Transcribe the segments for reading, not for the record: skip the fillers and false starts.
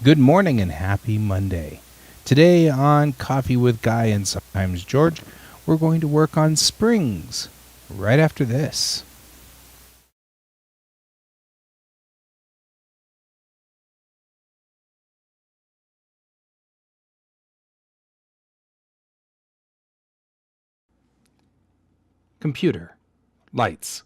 Good morning and happy Monday. Today on Coffee with Guy and Sometimes George, we're going to work on springs right after this. Computer. Lights.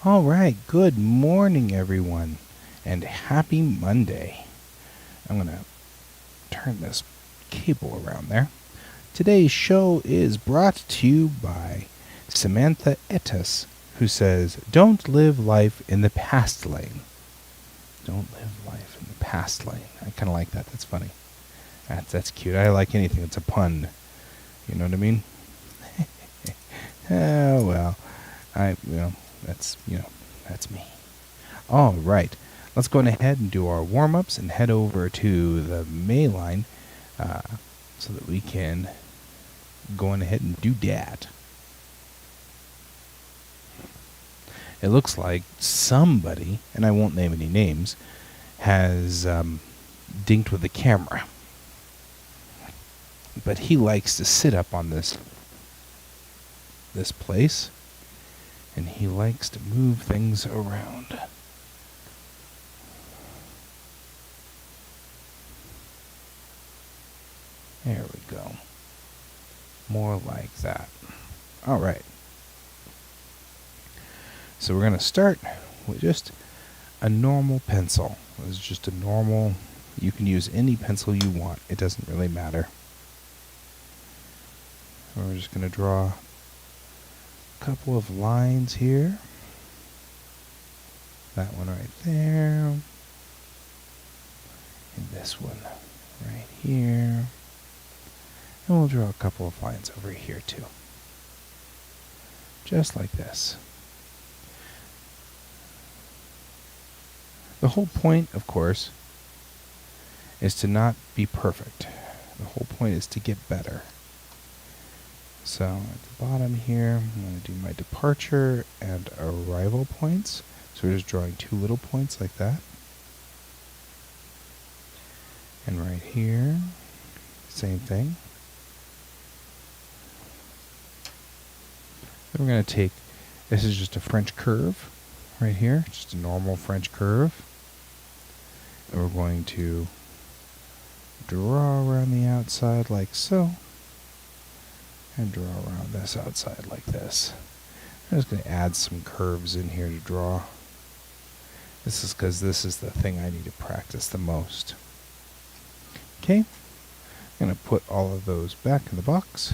All right, good morning, everyone, and happy Monday. I'm going to turn this cable around there. Today's show is brought to you by Samantha Etas, who says, "Don't live life in the past lane." Don't live life in the past lane. I kind of like that. That's funny. That's cute. I like anything that's a pun. You know what I mean? Oh, well. That's me. All right. Let's go ahead and do our warm-ups and head over to the May line so that we can go on ahead and do that. It looks like somebody, and I won't name any names, has dinked with the camera. But he likes to sit up on this place, and he likes to move things around. There we go. More like that. All right. So we're going to start with just a normal pencil. This is just a normal, you can use any pencil you want. It doesn't really matter. We're just going to draw a couple of lines here. That one right there. And this one right here. And we'll draw a couple of lines over here too. Just like this. The whole point, of course, is to not be perfect. The whole point is to get better. So at the bottom here, I'm going to do my departure and arrival points. So we're just drawing two little points like that. And right here, same thing. Then we're going to take, this is just a French curve right here, just a normal French curve. And we're going to draw around the outside like so, and draw around this outside like this. I'm just going to add some curves in here to draw. This is because this is the thing I need to practice the most. Okay, I'm going to put all of those back in the box.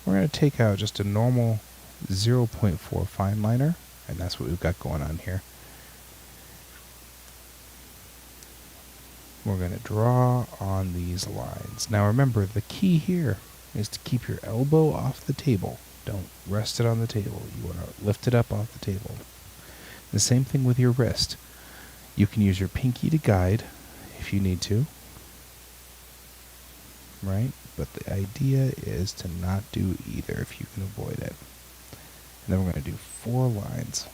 We're going to take out just a normal 0.4 fine liner, and that's what we've got going on here. We're going to draw on these lines. Now remember, the key here is to keep your elbow off the table. Don't rest it on the table. You want to lift it up off the table. The same thing with your wrist. You can use your pinky to guide if you need to. Right? But the idea is to not do either if you can avoid it. And then we're going to do 4 lines.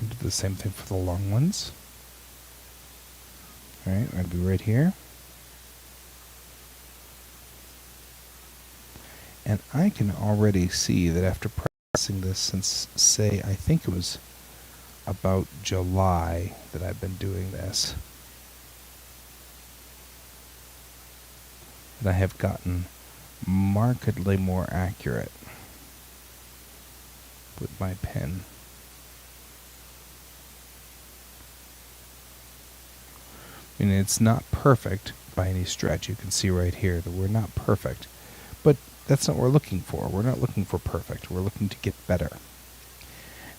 We'll do the same thing for the long ones. Alright, we're going to be right here. And I can already see that after practicing this since, say, I think it was about July that I've been doing this, that I have gotten markedly more accurate with my pen. I mean, it's not perfect by any stretch. You can see right here that we're not perfect. But that's not what we're looking for. We're not looking for perfect. We're looking to get better.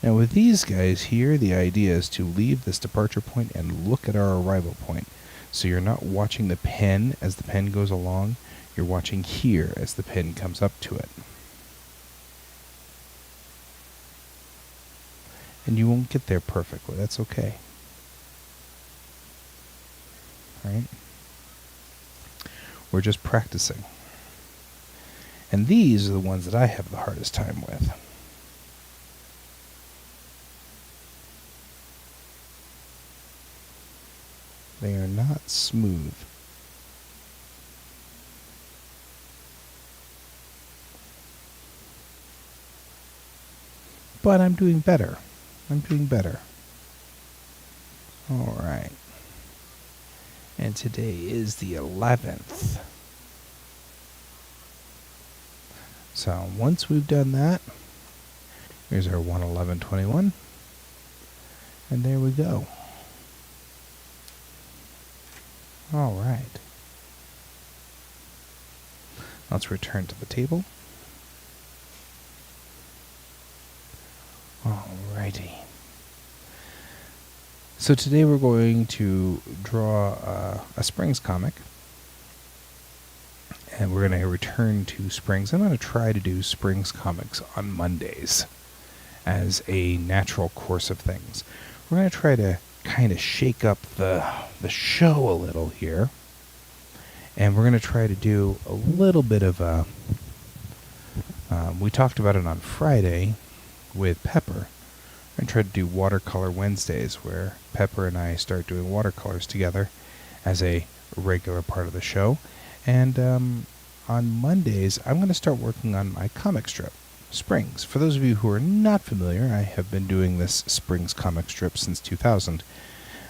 Now with these guys here, the idea is to leave this departure point and look at our arrival point. So you're not watching the pen as the pen goes along. You're watching here as the pen comes up to it. And you won't get there perfectly. That's okay. Right? We're just practicing. And these are the ones that I have the hardest time with. They are not smooth. But I'm doing better. I'm doing better. All right. And today is the 11th. So once we've done that, here's our 11121. And there we go. All right. Let's return to the table. Alrighty. So today we're going to draw a Springs comic. And we're going to return to Springs. I'm going to try to do Springs comics on Mondays as a natural course of things. We're going to try to kind of shake up the show a little here. And we're going to try to do a little bit of a... we talked about it on Friday with Pepper. We're going to try to do Watercolor Wednesdays, where Pepper and I start doing watercolors together as a regular part of the show. And on Mondays, I'm going to start working on my comic strip, Springs. For those of you who are not familiar, I have been doing this Springs comic strip since 2000.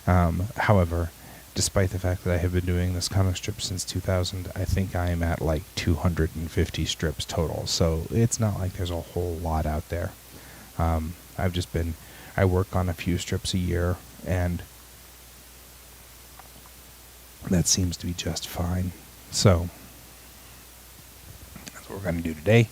However, despite the fact that I have been doing this comic strip since 2000, I think I am at like 250 strips total. So it's not like there's a whole lot out there. I work on a few strips a year, and that seems to be just fine. So that's what we're going to do today.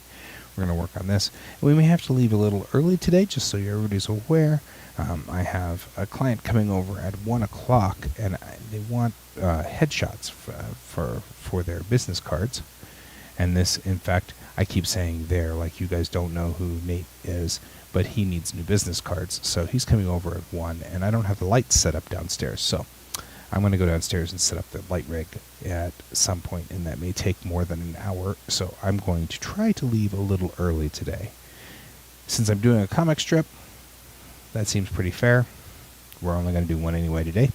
We're going to work on this. We may have to leave a little early today, just so everybody's aware. I have a client coming over at 1 o'clock, and they want headshots for their business cards. And this, in fact, I keep saying there, like you guys don't know who Nate is, but he needs new business cards. So he's coming over at 1, and I don't have the lights set up downstairs. So I'm going to go downstairs and set up the light rig at some point, and that may take more than an hour. So I'm going to try to leave a little early today. Since I'm doing a comic strip, that seems pretty fair. We're only going to do one anyway today.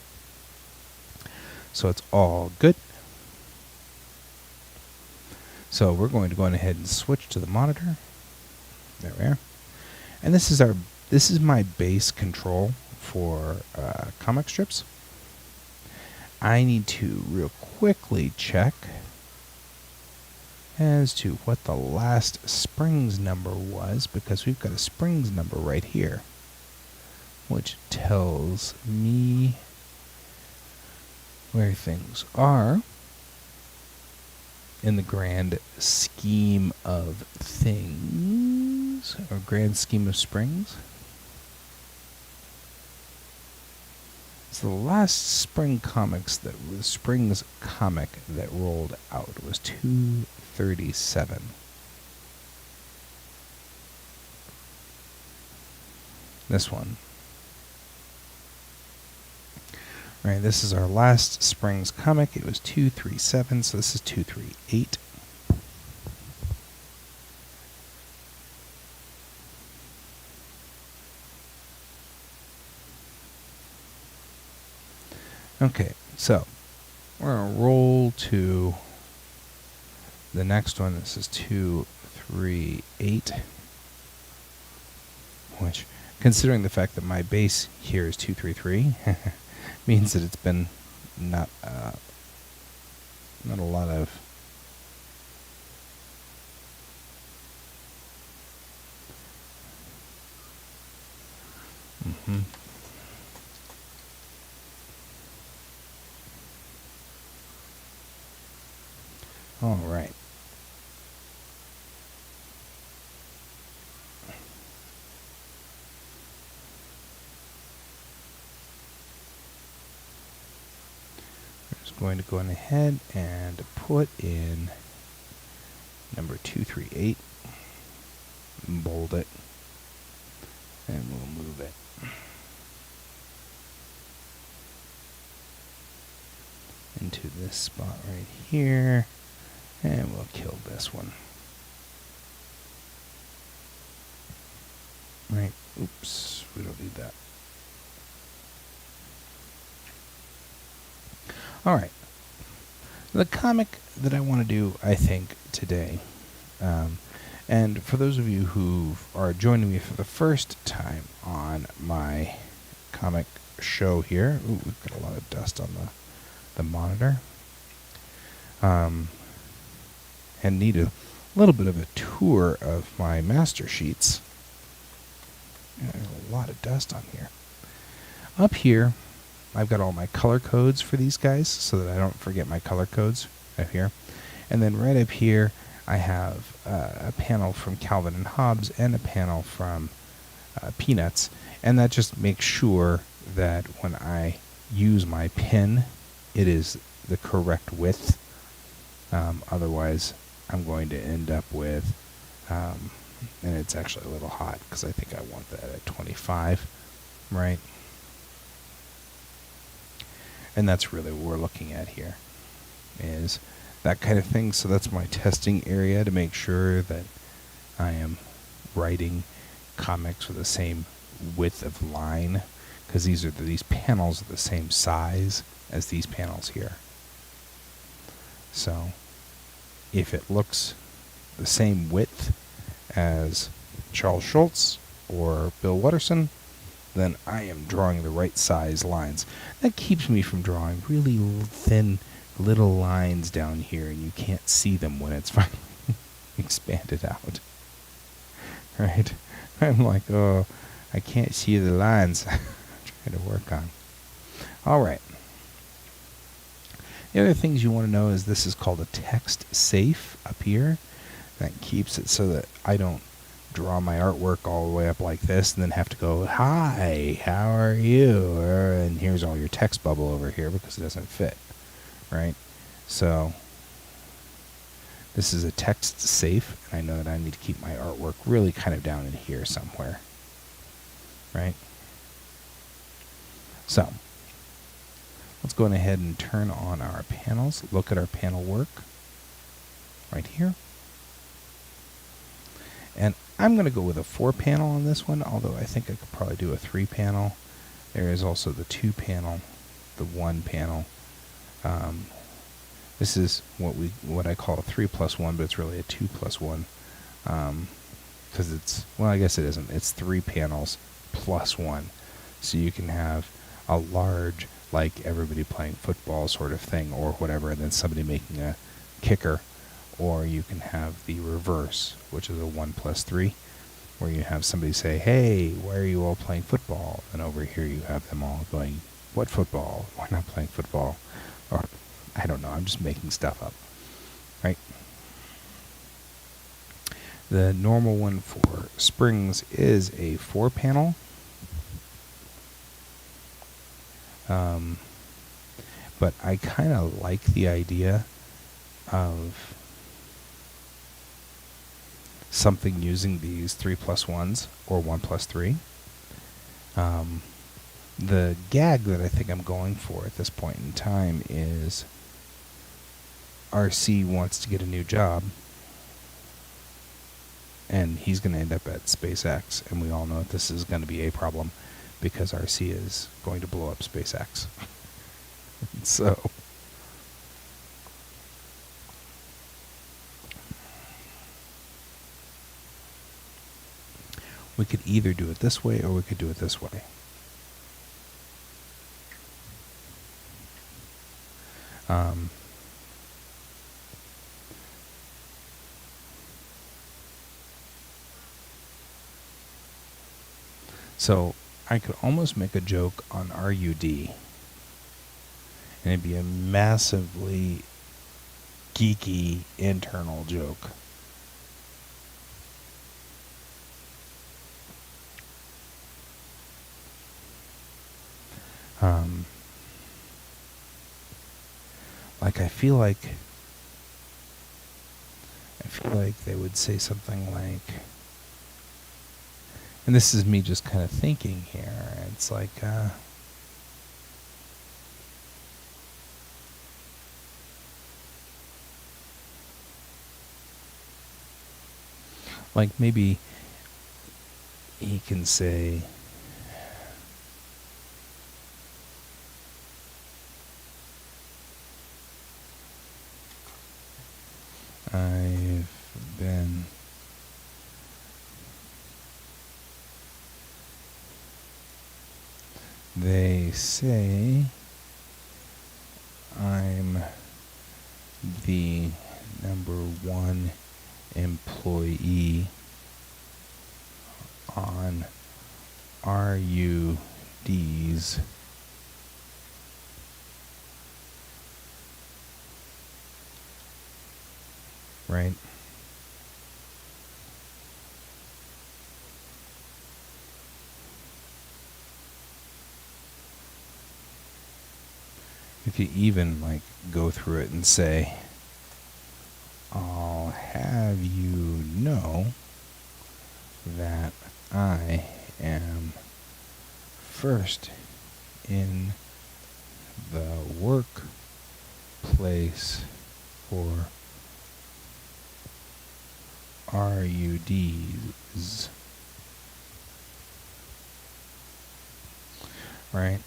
So it's all good. So we're going to go ahead and switch to the monitor. There we are. And this is my base control for comic strips. I need to real quickly check as to what the last Springs number was, because we've got a Springs number right here, which tells me where things are in the grand scheme of things, or grand scheme of Springs. So the last Springs comic that rolled out was 237. This one. Right, this is our last Springs comic. It was 237, so this is 238. Okay, so we're going to roll to the next one, this is 2, 3, 8, which, considering the fact that my base here is 2, 3, 3, means that it's been not a lot of All right. We're just going to go on ahead and put in number 238, bold it, and we'll move it. Into this spot right here, and we'll kill this one. Right, oops, we don't need that. Alright, the comic that I want to do, I think, today, and for those of you who are joining me for the first time on my comic show here, ooh, we've got a lot of dust on the monitor, and need a little bit of a tour of my master sheets. There's a lot of dust on here. Up here, I've got all my color codes for these guys so that I don't forget my color codes up here. And then right up here, I have a panel from Calvin and Hobbes and a panel from Peanuts. And that just makes sure that when I use my pen, it is the correct width. Otherwise, I'm going to end up with, and it's actually a little hot because I think I want that at 25, right? And that's really what we're looking at here, is that kind of thing. So that's my testing area to make sure that I am writing comics with the same width of line, because these panels are the same size as these panels here. So if it looks the same width as Charles Schultz or Bill Watterson, then I am drawing the right size lines. That keeps me from drawing really thin little lines down here, and you can't see them when it's finally expanded out. Right? I'm like, oh, I can't see the lines I'm trying to work on. All right. The other things you want to know is this is called a text safe up here. That keeps it so that I don't draw my artwork all the way up like this and then have to go, hi, how are you? And here's all your text bubble over here because it doesn't fit, right? So this is a text safe, and I know that I need to keep my artwork really kind of down in here somewhere, right? So let's go ahead and turn on our panels. Look at our panel work right here. And I'm going to go with a 4-panel on this one, although I think I could probably do a 3-panel. There is also the 2-panel, the 1-panel. This is what I call a 3+1, but it's really a 2+1. Because it's, well, I guess it isn't. It's 3 panels plus 1. So you can have a large, like everybody playing football sort of thing or whatever, and then somebody making a kicker. Or you can have the reverse, which is a 1+3, where you have somebody say, hey, why are you all playing football? And over here you have them all going, what football? Why not playing football? Or, I don't know, I'm just making stuff up, right? The normal one for springs is a 4-panel. But I kind of like the idea of something using these 3+1s or 1+3. The gag that I think I'm going for at this point in time is RC wants to get a new job, and he's going to end up at SpaceX, and we all know that this is going to be a problem because RC is going to blow up SpaceX. So We could either do it this way or we could do it this way. So I could almost make a joke on RUD, and it'd be a massively geeky internal joke. Like I feel like they would say something like, and this is me just kind of thinking here, it's like maybe he can say, I've been they say I'm the number one employee on RUD's right? If you even like go through it and say, I'll have you know that I am first in the workplace for RUDs, right?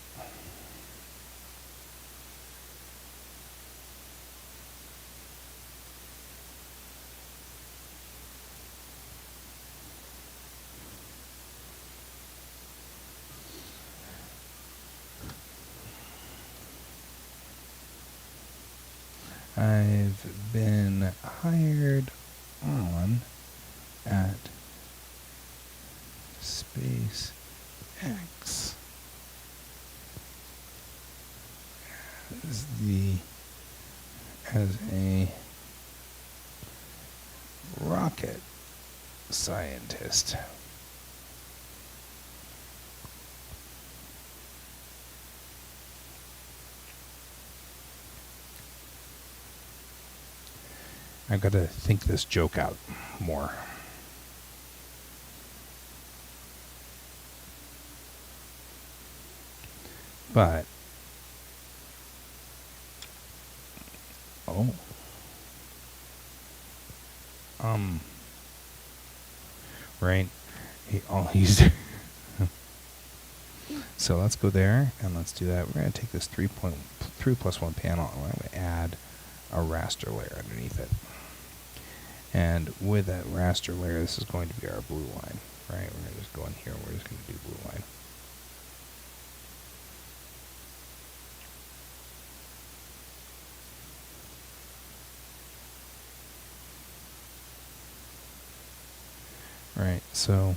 I've been hired on at SpaceX as a rocket scientist. I gotta think this joke out more. But, right? He's so let's go there and let's do that. We're gonna take this 3 plus 1 panel and we're gonna add a raster layer underneath it. And with that raster layer, this is going to be our blue line, right? We're gonna just go in here and we're just gonna do blue line. Right, so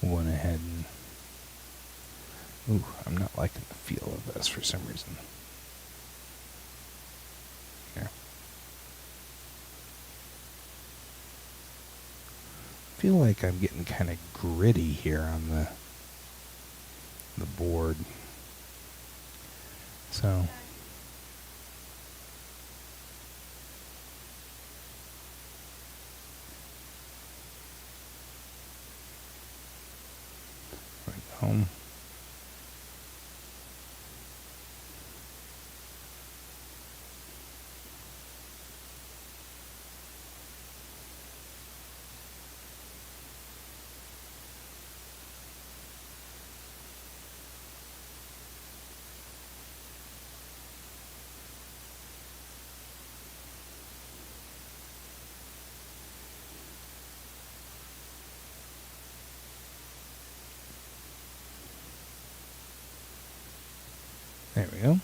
went ahead and I'm not liking the feel of this for some reason. Here. I feel like I'm getting kind of gritty here on the board. So home. There we go.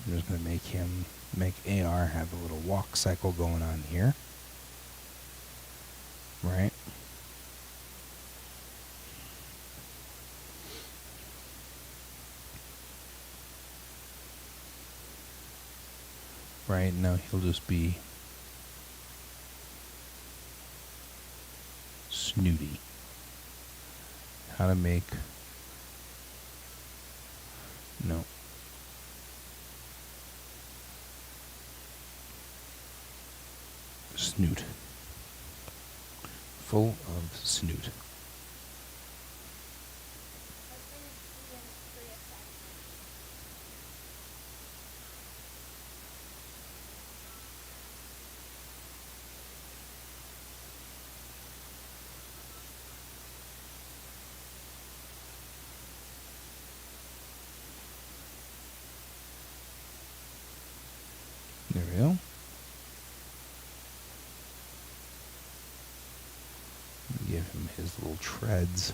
I'm just going to make AR have a little walk cycle going on here. Right? Right now he'll just be snooty. How to make... No. Snoot. Full of snoot. There we go. Give him his little treads.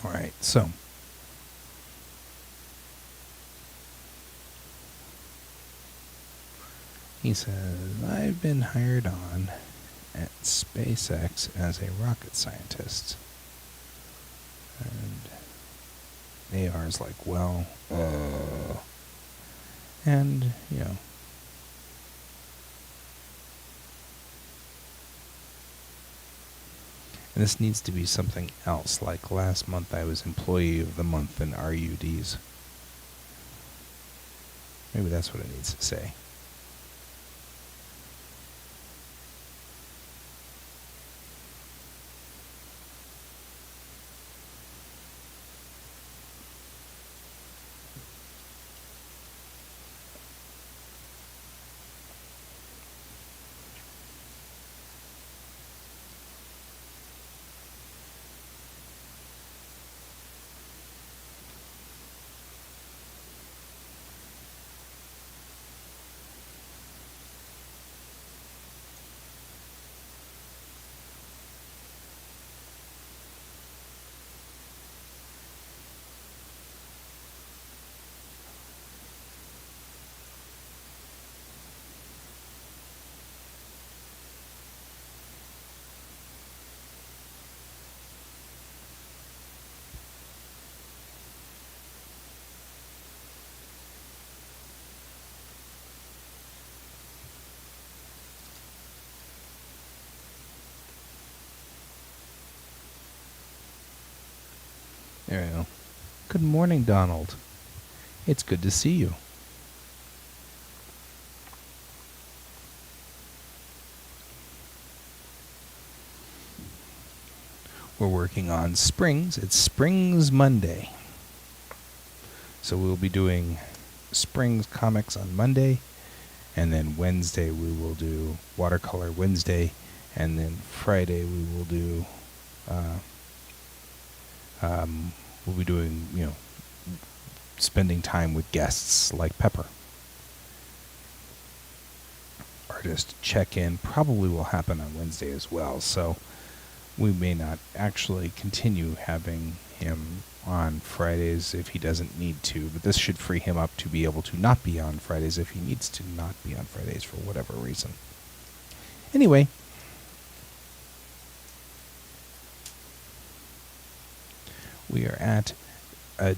All right, so he says, I've been hired on at SpaceX as a rocket scientist. And AR's like, well, and, you know, and this needs to be something else, like last month I was Employee of the Month in RUDs. Maybe that's what it needs to say. There we go. Good morning, Donald. It's good to see you. We're working on Springs. It's Springs Monday. So we'll be doing Springs comics on Monday, and then Wednesday we will do Watercolor Wednesday, And then Friday we will do, we'll be doing, spending time with guests like Pepper. Artist check-in probably will happen on Wednesday as well, so we may not actually continue having him on Fridays if he doesn't need to, but this should free him up to be able to not be on Fridays if he needs to not be on Fridays for whatever reason. Anyway, we are at a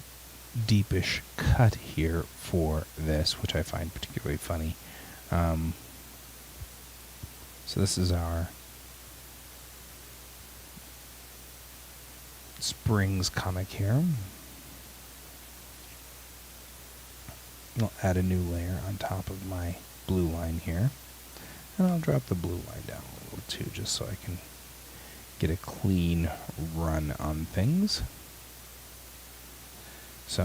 deepish cut here for this, which I find particularly funny. So this is our Springs comic here. I'll add a new layer on top of my blue line here. And I'll drop the blue line down a little too, just so I can get a clean run on things. So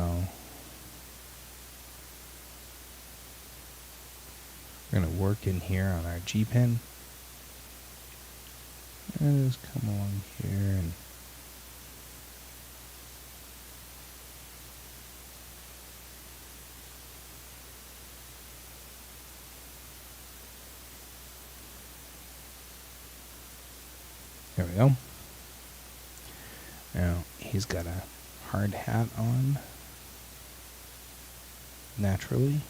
we're going to work in here on our G pen. And just come along here and there we go. Now he's got a hard hat on, naturally.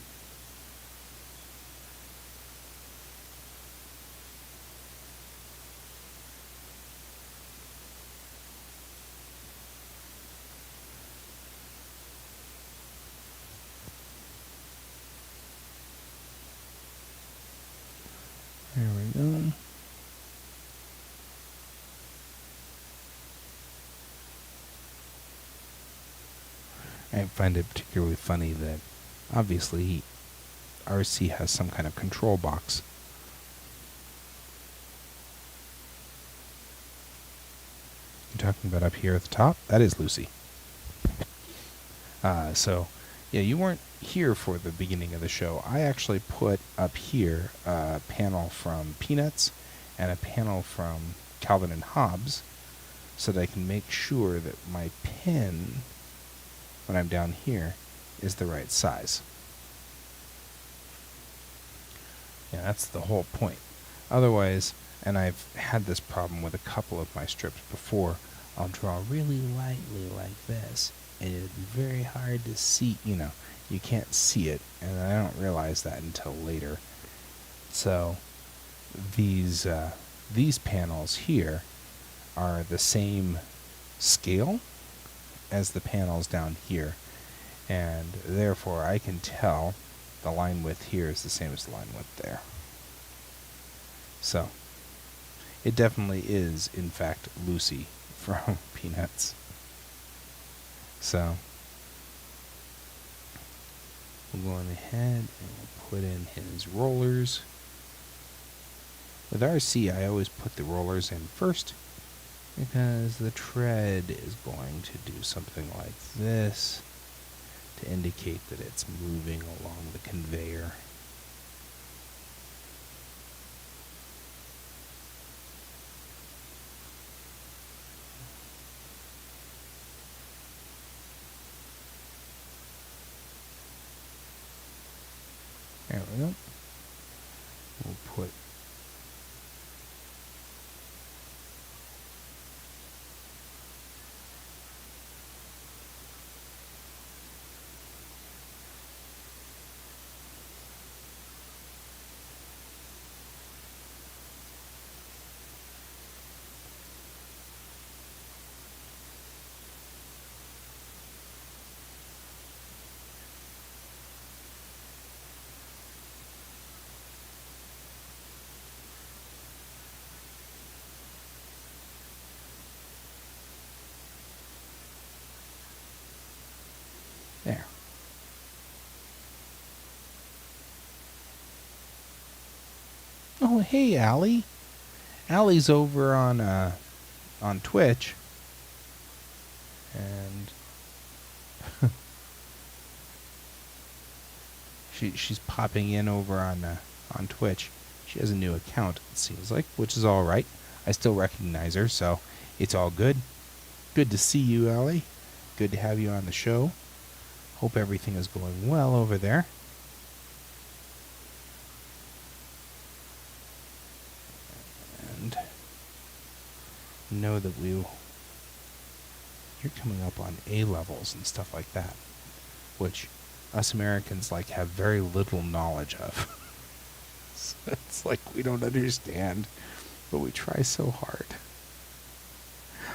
There we go. I find it particularly funny that obviously RC has some kind of control box. You're talking about up here at the top? That is Lucy. So, yeah, you weren't here for the beginning of the show. I actually put up here a panel from Peanuts and a panel from Calvin and Hobbes so that I can make sure that my pen, when I'm down here, is the right size. Yeah, that's the whole point. Otherwise, and I've had this problem with a couple of my strips before, I'll draw really lightly like this, and it'll be very hard to see, you can't see it, and I don't realize that until later. So these panels here are the same scale as the panels down here, and therefore I can tell the line width here is the same as the line width there. So it definitely is, in fact, Lucy from Peanuts. So we'll go on ahead and we'll put in his rollers. With RC, I always put the rollers in first because the tread is going to do something like this to indicate that it's moving along the conveyor. There we go. We'll put there. Oh, hey, Allie. Allie's over on Twitch, and she's popping in over on Twitch. She has a new account, it seems like, which is all right. I still recognize her, so it's all good. Good to see you, Allie. Good to have you on the show. Hope everything is going well over there. And know that you're coming up on A levels and stuff like that, which us Americans have very little knowledge of. So it's like we don't understand, but we try so hard.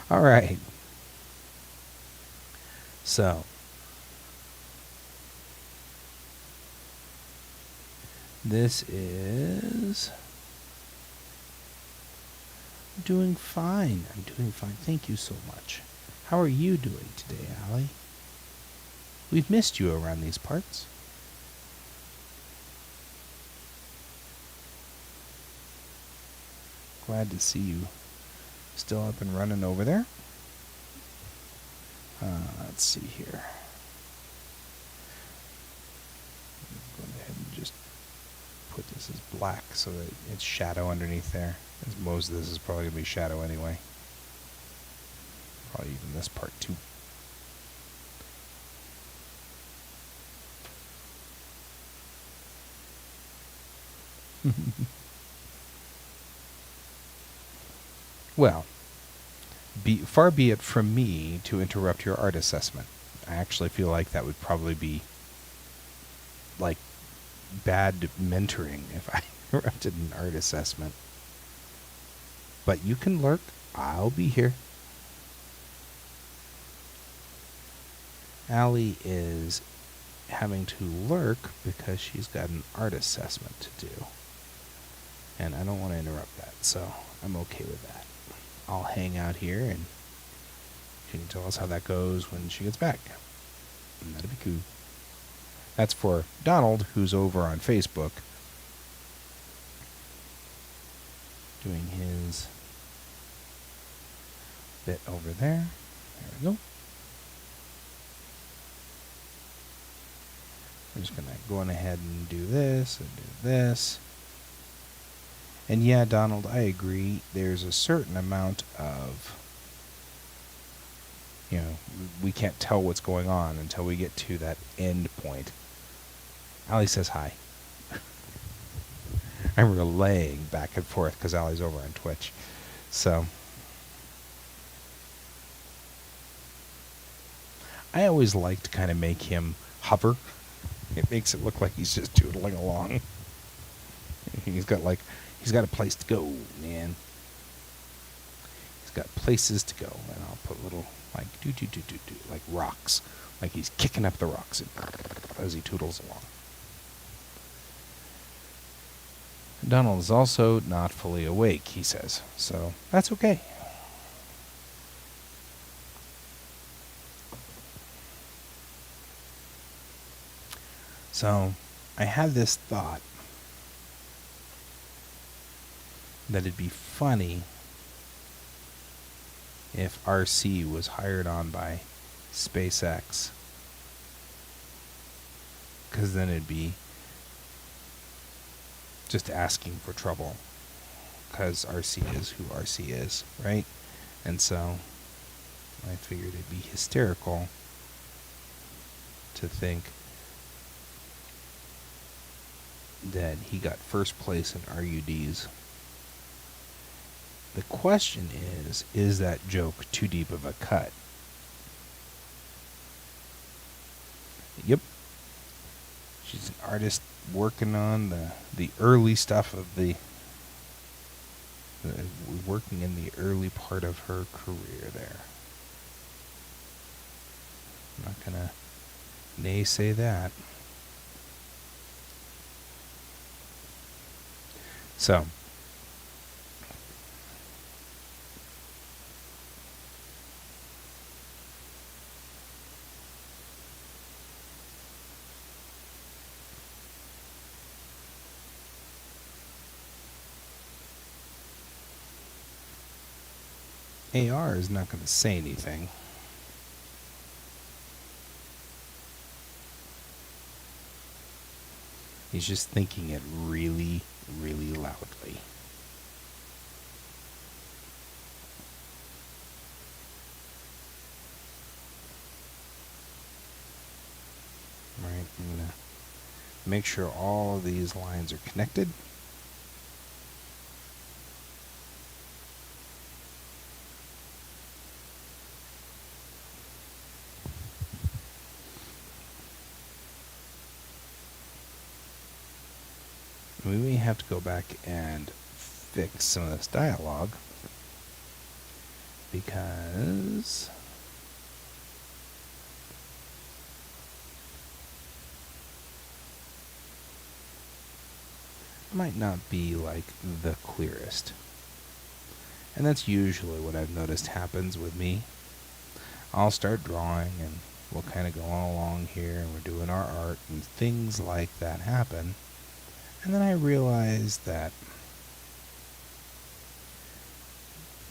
All right. So this is doing fine. I'm doing fine. Thank you so much. How are you doing today, Allie? We've missed you around these parts. Glad to see you still up and running over there. Let's see here. Go ahead and just put this as black so that it's shadow underneath there. As most of this is probably going to be shadow anyway. Probably even this part too. Well, far be it from me to interrupt your art assessment. I actually feel like that would probably be bad mentoring if I interrupted an art assessment. But you can lurk. I'll be here. Allie is having to lurk because she's got an art assessment to do. And I don't want to interrupt that, so I'm okay with that. I'll hang out here and she can tell us how that goes when she gets back. And that'd be cool. That's for Donald, who's over on Facebook doing his bit over there. There we go. We're just going to go on ahead and do this and do this. And yeah, Donald, I agree. There's a certain amount of, we can't tell what's going on until we get to that end point. Allie says hi. I'm relaying back and forth because Allie's over on Twitch. So I always like to kind of make him hover. It makes it look like he's just doodling along. He's got a place to go, man. He's got places to go, and I'll put little do like rocks, like he's kicking up the rocks as he toodles along. Donald is also not fully awake, he says, so that's okay. So I had this thought that it'd be funny if RC was hired on by SpaceX, because then it'd be just asking for trouble, because RC is who RC is, right? And so I figured it'd be hysterical to think that he got first place in RUDs. The question is that joke too deep of a cut? Yep. She's an artist working on the early stuff of working in the early part of her career there. I'm not going to naysay that. So, AR is not going to say anything. He's just thinking it really, really loudly. Right, I'm going to make sure all of these lines are connected. We may have to go back and fix some of this dialogue because it might not be like the clearest. And that's usually what I've noticed happens with me. I'll start drawing and we'll kind of go on along here and we're doing our art and things like that happen. And then I realize that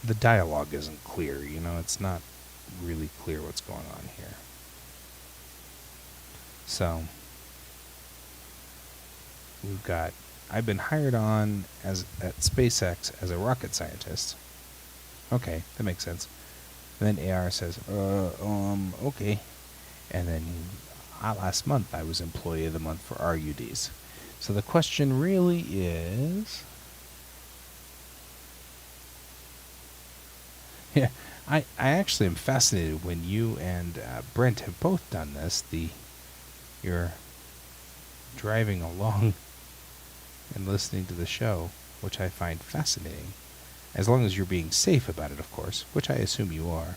the dialogue isn't clear, it's not really clear what's going on here. So, I've been hired on at SpaceX as a rocket scientist. Okay, that makes sense. And then AR says, okay. And then last month I was Employee of the Month for RUDs. So the question really is, yeah, I actually am fascinated when you and Brent have both done this. You're driving along and listening to the show, which I find fascinating. As long as you're being safe about it, of course, which I assume you are.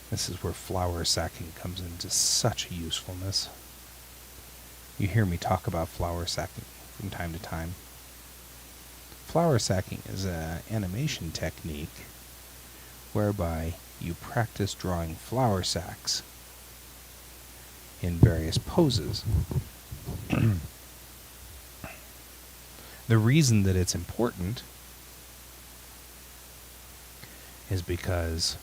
This is where flower sacking comes into such usefulness. You hear me talk about flower sacking from time to time. Flower sacking is an animation technique whereby you practice drawing flower sacks in various poses. The reason that it's important is because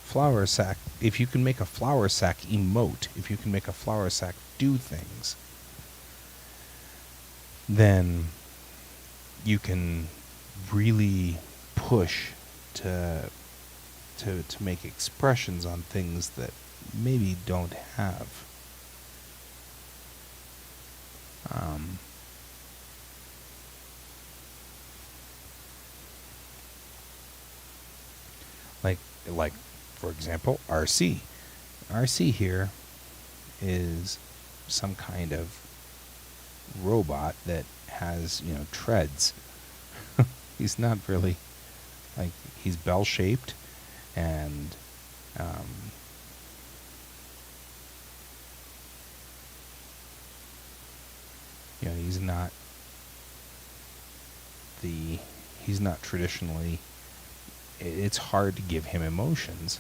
flower sack, if you can make a flower sack emote, if you can make a flower sack do things, then you can really push to make expressions on things that maybe don't have. Like for example, RC. RC here is some kind of robot that has, treads. He's not really, he's bell-shaped and he's not traditionally, it's hard to give him emotions.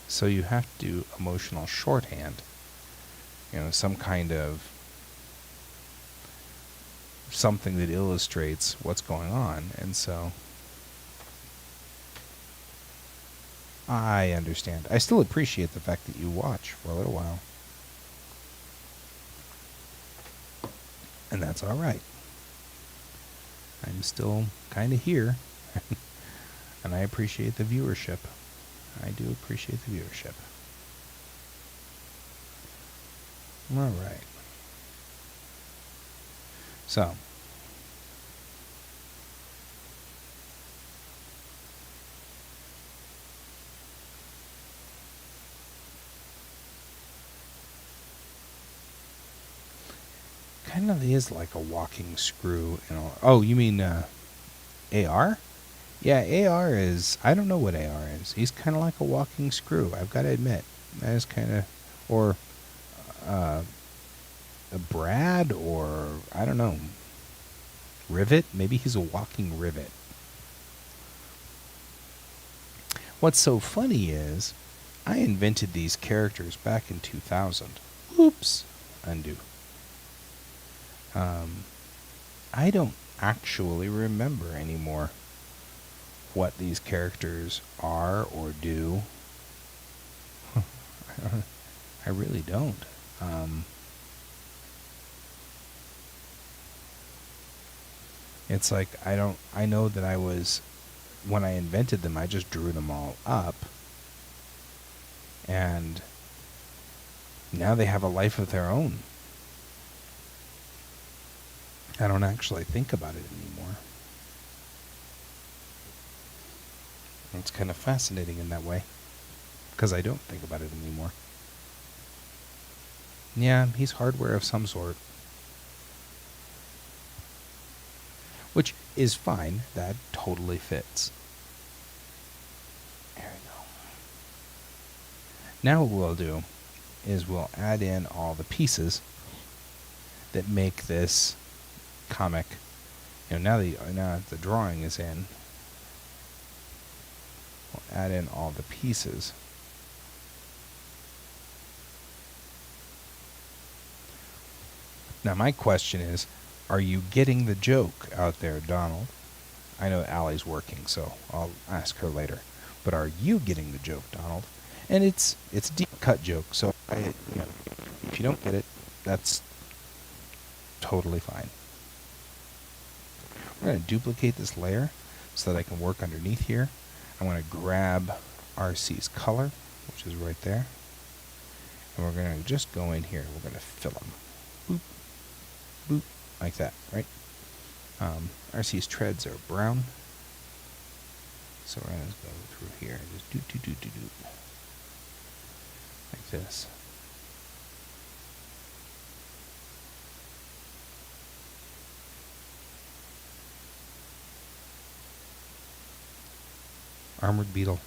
So you have to do emotional shorthand. Some kind of something that illustrates what's going on. And so I understand. I still appreciate the fact that you watch for a little while. And that's all right. I'm still kind of here. And I appreciate the viewership. I do appreciate the viewership. All right. So, kind of is like a walking screw. Oh, you mean AR? Yeah, AR is, I don't know what AR is. He's kind of like a walking screw, I've got to admit. That is kind of, or a brad, or I don't know, rivet? Maybe he's a walking rivet. What's so funny is, I invented these characters back in 2000. Oops. Undo. I don't actually remember anymore what these characters are or do. I really don't. It's like I know that when I invented them, I just drew them all up. And now they have a life of their own. I don't actually think about it anymore. It's kind of fascinating in that way, because I don't think about it anymore. Yeah, he's hardware of some sort. Which is fine. That totally fits. There we go. Now what we'll do is we'll add in all the pieces that make this comic. Now that the drawing is in, we'll add in all the pieces. Now my question is, are you getting the joke out there, Donald? I know Allie's working, so I'll ask her later. But are you getting the joke, Donald? And it's a deep cut joke, so if you don't get it, that's totally fine. We're going to duplicate this layer so that I can work underneath here. I'm going to grab RC's color, which is right there. And we're going to just go in here. We're going to fill them. Boop, boop, like that, right? RC's treads are brown. So we're going to go through here and just do. Like this. Armored beetle.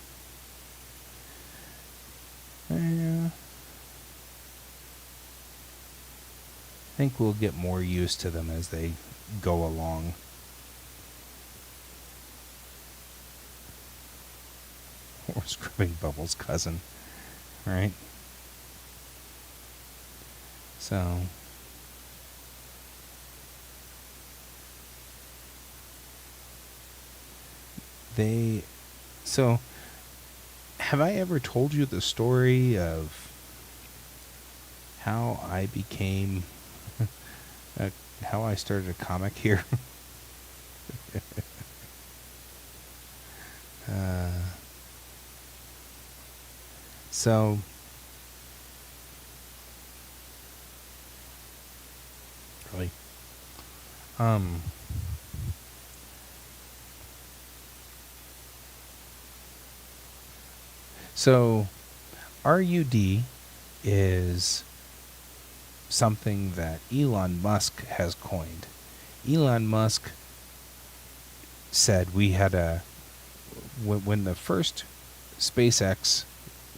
I think we'll get more used to them as they go along. Or scrubbing Bubbles' cousin, right? So have I ever told you the story of how I became how I started a comic here? So really so RUD is something that Elon Musk has coined. Elon Musk said when the first SpaceX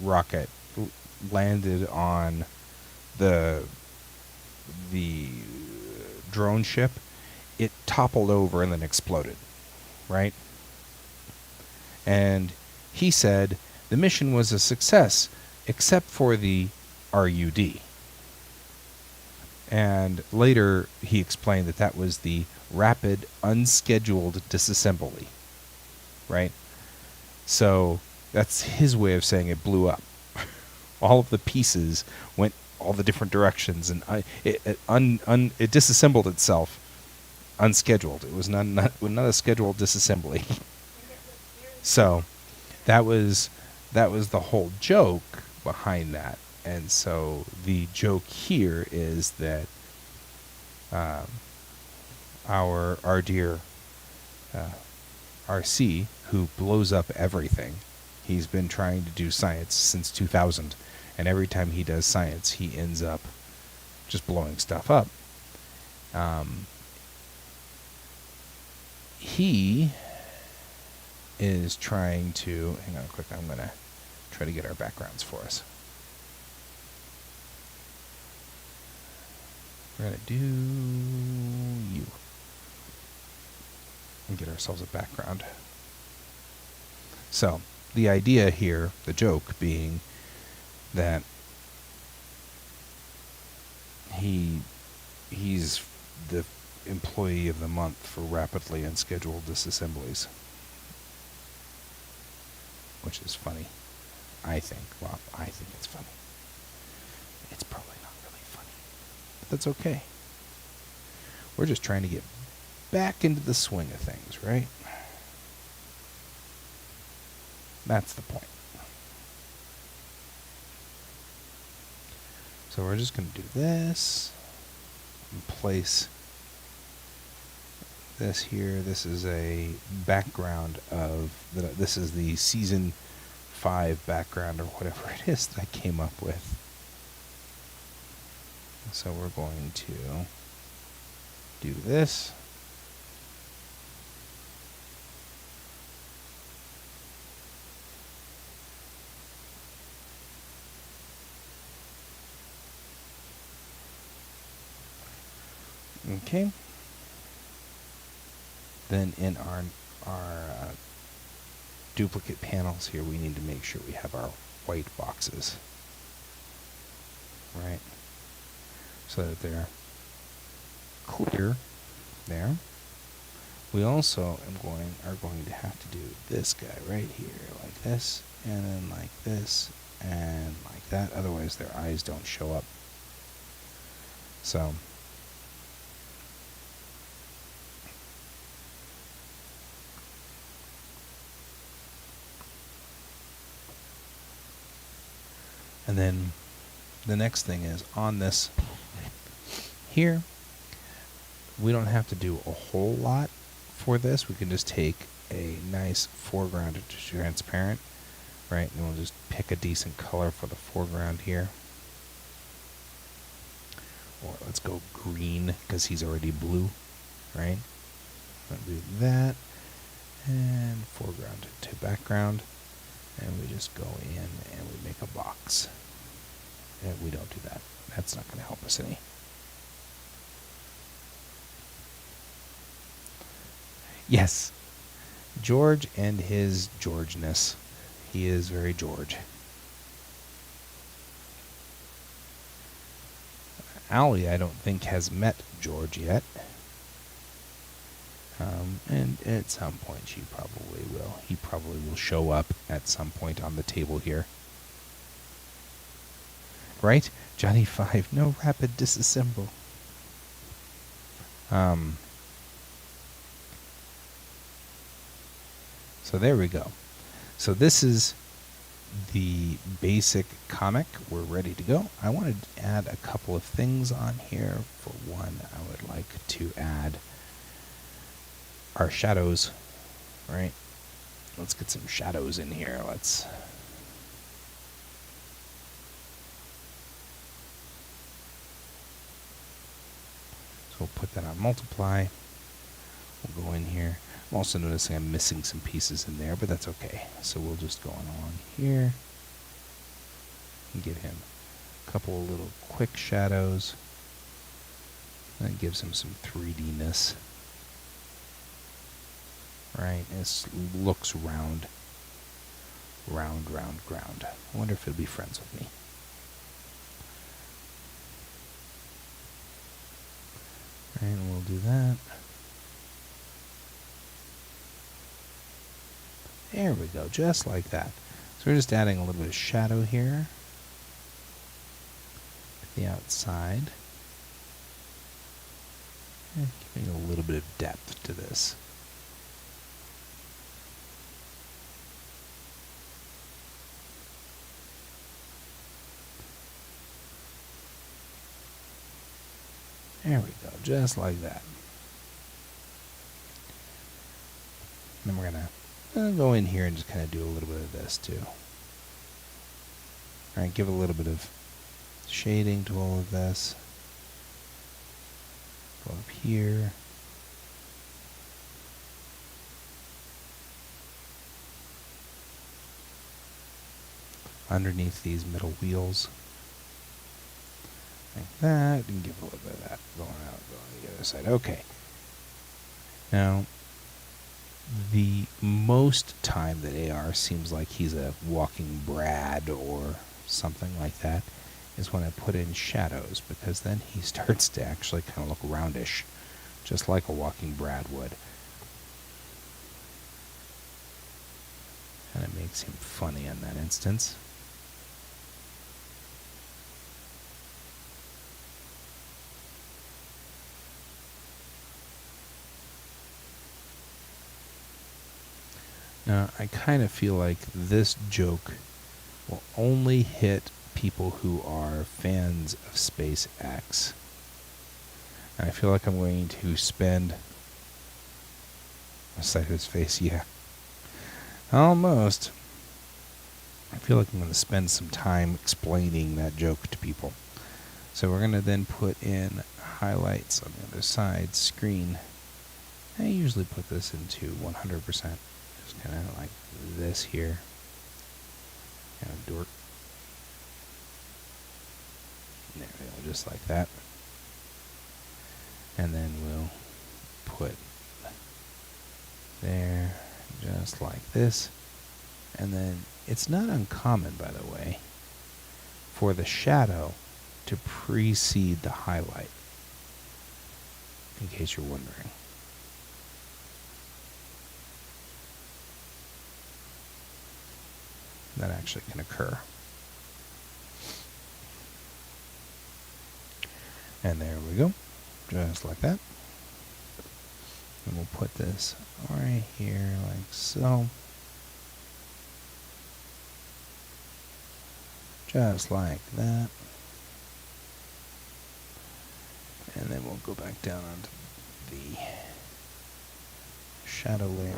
rocket landed on the drone ship, it toppled over and then exploded, right? And he said the mission was a success except for the RUD. And later he explained that was the rapid unscheduled disassembly, right? So that's his way of saying it blew up. All of the pieces went all the different directions, and it disassembled itself unscheduled. It was not a scheduled disassembly. So that was the whole joke behind that. And so the joke here is that our dear RC, who blows up everything, he's been trying to do science since 2000, and every time he does science, he ends up just blowing stuff up. He is trying to... Hang on a quick, I'm going to try to get our backgrounds for us. We're going to do you. And get ourselves a background. So, the idea here, the joke being that he's the employee of the month for rapidly unscheduled disassemblies. Which is funny, I think. Well, I think it's funny. It's probably not really funny, but that's okay. We're just trying to get back into the swing of things, right? That's the point. So we're just going to do this and place this here. This is a background of this is the season 5 background or whatever it is that I came up with. So we're going to do this. Okay. Then in our duplicate panels here, we need to make sure we have our white boxes, right? So that they're clear there. We also are going to have to do this guy right here, like this, and then like this, and like that. Otherwise, their eyes don't show up. So and then the next thing is on this here, we don't have to do a whole lot for this. We can just take a nice foreground to transparent, right? And we'll just pick a decent color for the foreground here. Or let's go green because he's already blue, right? I'll do that. And foreground to background. And we just go in and we make a box. And we don't do that. That's not going to help us any. Yes, George and his Georgeness. He is very George. Allie, I don't think, has met George yet. And at some point she probably will. He probably will show up at some point on the table here. Right? Johnny 5, no rapid disassemble. So there we go. So this is the basic comic. We're ready to go. I wanted to add a couple of things on here. For one, I would like to add our shadows, right? Let's get some shadows in here. So we'll put that on multiply. We'll go in here. I'm also noticing I'm missing some pieces in there, but that's okay. So we'll just go along here and give him a couple of little quick shadows. That gives him some 3D-ness. Right? It looks round. Round, round, round. I wonder if it'll be friends with me. And we'll do that. There we go, just like that. So we're just adding a little bit of shadow here to the outside. And giving a little bit of depth to this. There we go, just like that. Then we're going to go in here and just kind of do a little bit of this too. All right, give a little bit of shading to all of this. Go up here. Underneath these middle wheels. Like that, and give a little bit of that going out, going to the other side. Okay. Now, the most time that AR seems like he's a walking Brad or something like that is when I put in shadows, because then he starts to actually kind of look roundish. just like a walking Brad would. And it makes him funny in that instance. Now, I kind of feel like this joke will only hit people who are fans of SpaceX. And I feel like I'm going to spend a sight of his face, yeah. Almost. I feel like I'm going to spend some time explaining that joke to people. So we're going to then put in highlights on the other side screen. I usually put this into 100%. Just kind of like this here. Kind of dork. There we go, just like that. And then we'll put there, just like this. And then it's not uncommon, by the way, for the shadow to precede the highlight, in case you're wondering. That actually can occur. And there we go, just like that. And we'll put this right here like so. Just like that. And then we'll go back down onto the shadow layer.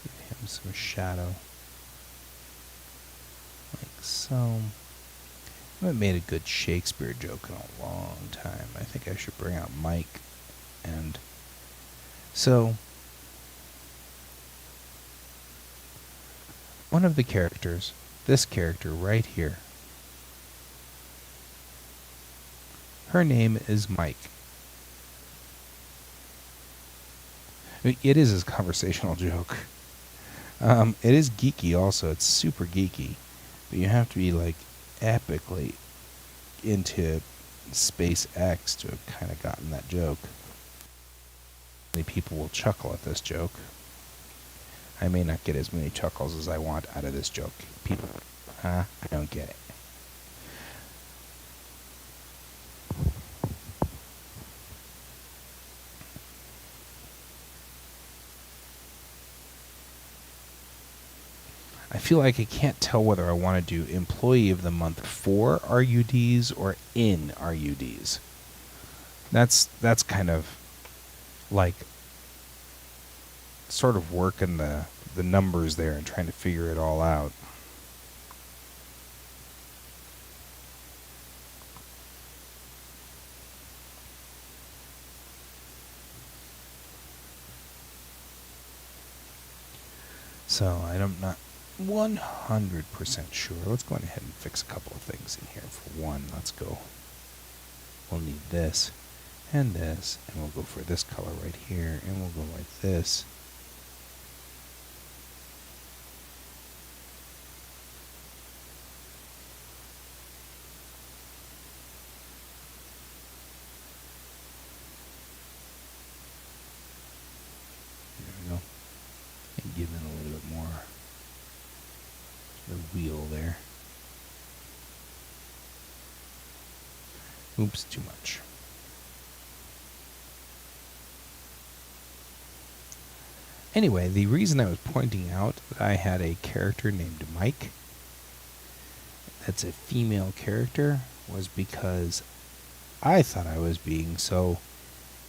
Give him some shadow. Like so. I haven't made a good Shakespeare joke in a long time. I think I should bring out Mike. And so, one of the characters, this character right here, her name is Mike. I mean, it is a conversational joke. It is geeky also. It's super geeky. But you have to be like epically into SpaceX to have kind of gotten that joke. Many people will chuckle at this joke. I may not get as many chuckles as I want out of this joke. People, I don't get it. I feel like I can't tell whether I want to do Employee of the Month for RUDs or in RUDs. That's kind of like sort of working the numbers there and trying to figure it all out. So I'm not 100% sure. Let's go ahead and fix a couple of things in here. For one, let's go. We'll need this and this, and we'll go for this color right here, and we'll go like this. There we go. And give it a little bit more the wheel there. Oops, too much. Anyway, the reason I was pointing out that I had a character named Mike, that's a female character, was because I thought I was being so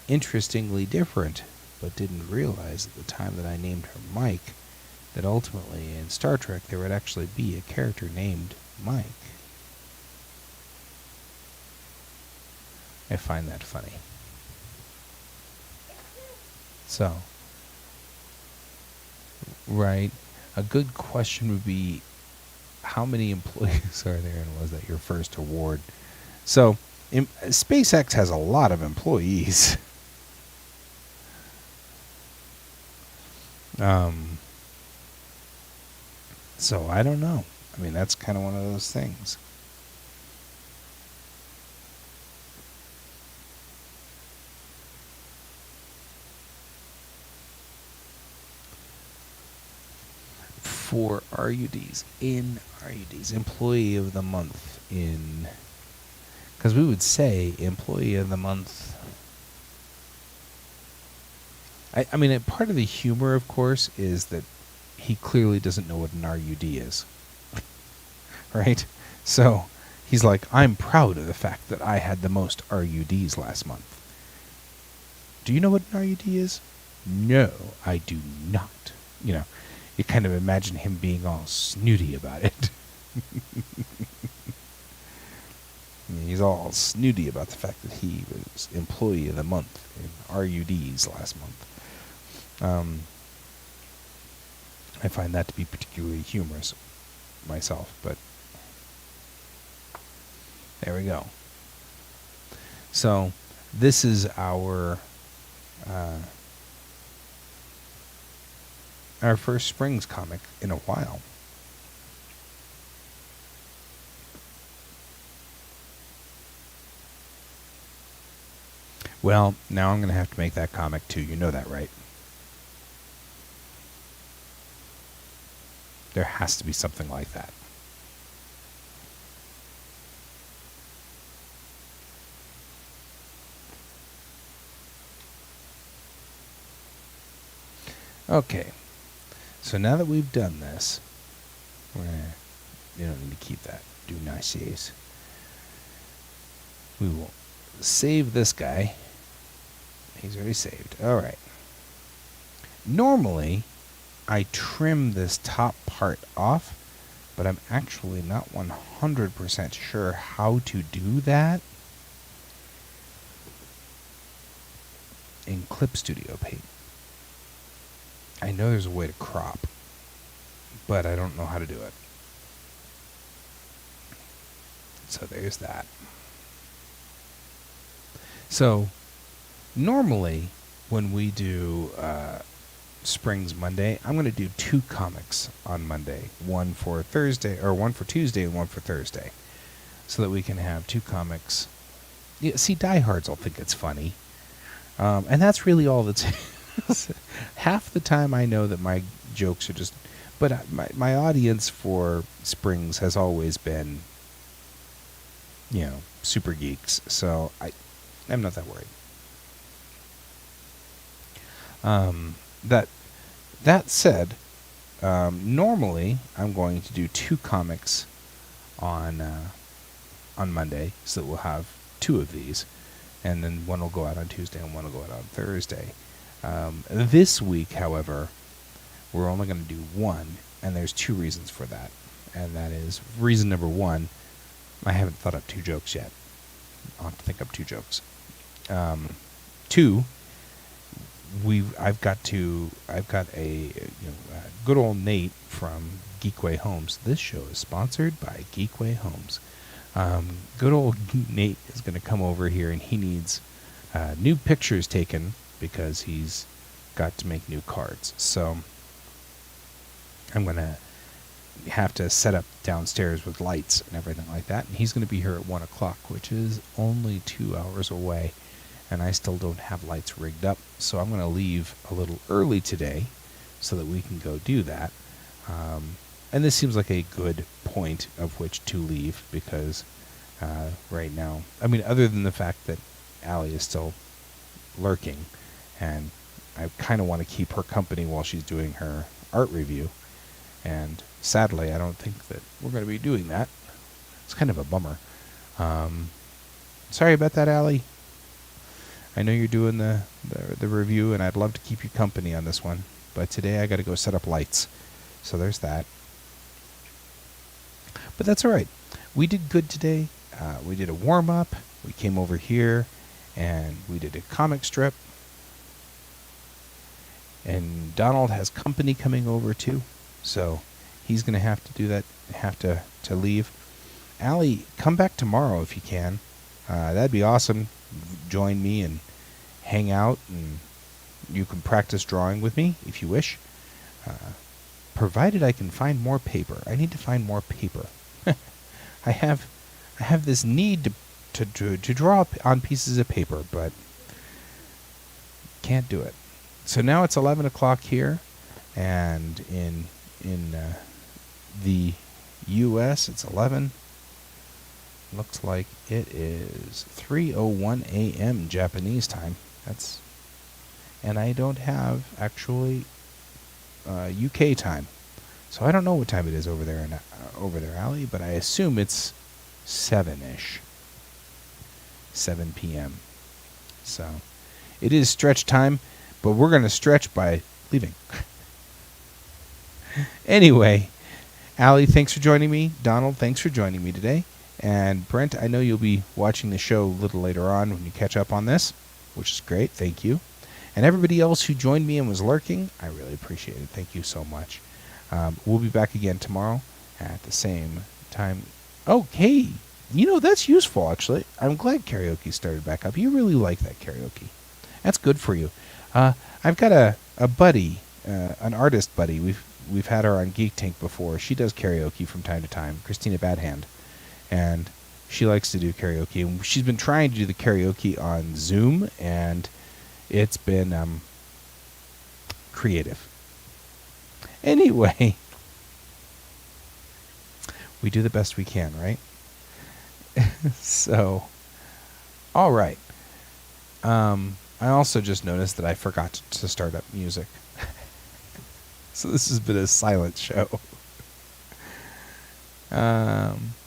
interestingly different, but didn't realize at the time that I named her Mike that ultimately in Star Trek there would actually be a character named Mike. I find that funny. So, right, a good question would be, how many employees are there, and was that your first award? So, SpaceX has a lot of employees. So I don't know. I mean, that's kind of one of those things. for RUDs. In RUDs. Employee of the month in... Because we would say employee of the month... I mean, part of the humor, of course, is that he clearly doesn't know what an RUD is. Right? So he's like, I'm proud of the fact that I had the most RUDs last month. Do you know what an RUD is? No, I do not. You know, you kind of imagine him being all snooty about it. He's all snooty about the fact that he was employee of the month in RUDs last month. I find that to be particularly humorous myself, but there we go. So this is our first Springs comic in a while. Well, now I'm going to have to make that comic too. You know that, right? There has to be something like that. Okay. So now that we've done this, you don't need to keep that. Do nices. We will save this guy. He's already saved. All right. Normally, I trim this top part off, but I'm actually not 100% sure how to do that in Clip Studio Paint. I know there's a way to crop, but I don't know how to do it. So there's that. So normally when we do Springs Monday, I'm going to do 2 comics on Monday, one for Thursday, or one for Tuesday and one for Thursday, so that we can have 2 comics. Yeah, see, diehards will think it's funny, and that's really all that's. Half the time I know that my jokes are just, but my audience for Springs has always been, you know, super geeks, so I'm not that worried. That said, normally I'm going to do 2 comics on Monday, so that we'll have 2 of these, and then one will go out on Tuesday and one will go out on Thursday. This week, however, we're only going to do 1, and there's 2 reasons for that. And that is, reason number 1, I haven't thought up 2 jokes yet. I'll have to think up 2 jokes. 2, I've got a good old Nate from Geekway Homes. This show is sponsored by Geekway Homes. Good old Nate is going to come over here, and he needs new pictures taken because he's got to make new cards. So I'm going to have to set up downstairs with lights and everything like that. And he's going to be here at 1 o'clock, which is only 2 hours away. And I still don't have lights rigged up. So I'm going to leave a little early today so that we can go do that. And this seems like a good point of which to leave, because right now, I mean, other than the fact that Allie is still lurking, and I kind of want to keep her company while she's doing her art review. And sadly, I don't think that we're going to be doing that. It's kind of a bummer. Sorry about that, Allie. I know you're doing the review, and I'd love to keep you company on this one. But today I got to go set up lights. So there's that. But that's all right. We did good today. We did a warm-up. We came over here, and we did a comic strip. And Donald has company coming over too, so he's going to have to do that, have to leave. Allie, come back tomorrow if you can. That'd be awesome. Join me and hang out, and you can practice drawing with me if you wish. Provided I can find more paper. I need to find more paper. I have this need to draw on pieces of paper, but can't do it. So now it's 11 o'clock here, and in In the U.S., it's 11. Looks like it is 3:01 a.m. Japanese time. And I don't have actually UK time, so I don't know what time it is over there Allie. But I assume it's 7-ish, 7 p.m. So it is stretch time, but we're gonna stretch by leaving. Anyway, Allie, thanks for joining me. Donald, thanks for joining me today. And Brent, I know you'll be watching the show a little later on when you catch up on this, which is great. Thank you. And everybody else who joined me and was lurking, I really appreciate it. Thank you so much. We'll be back again tomorrow at the same time. Oh, hey, that's useful, actually. I'm glad karaoke started back up. You really like that karaoke. That's good for you. I've got a buddy, an artist buddy. We've had her on Geek Tank before. She does karaoke from time to time, Christina Badhand. And she likes to do karaoke. And she's been trying to do the karaoke on Zoom, and it's been creative. Anyway, we do the best we can, right? So, all right. I also just noticed that I forgot to start up music. So this has been a silent show.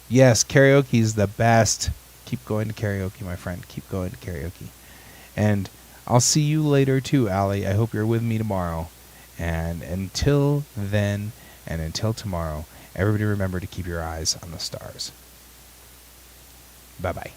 Yes, karaoke is the best. Keep going to karaoke, my friend. Keep going to karaoke. And I'll see you later too, Allie. I hope you're with me tomorrow. And until then, and until tomorrow, everybody remember to keep your eyes on the stars. Bye-bye.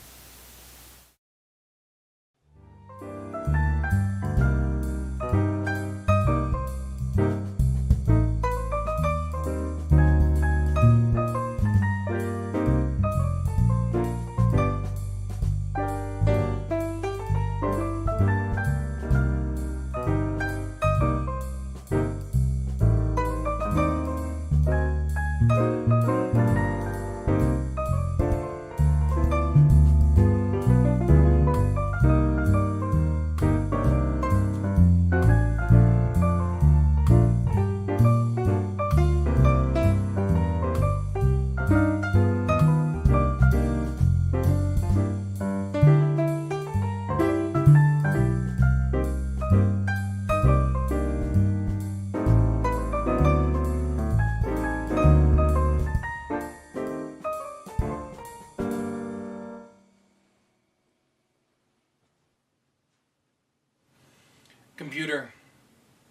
Computer,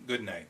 good night.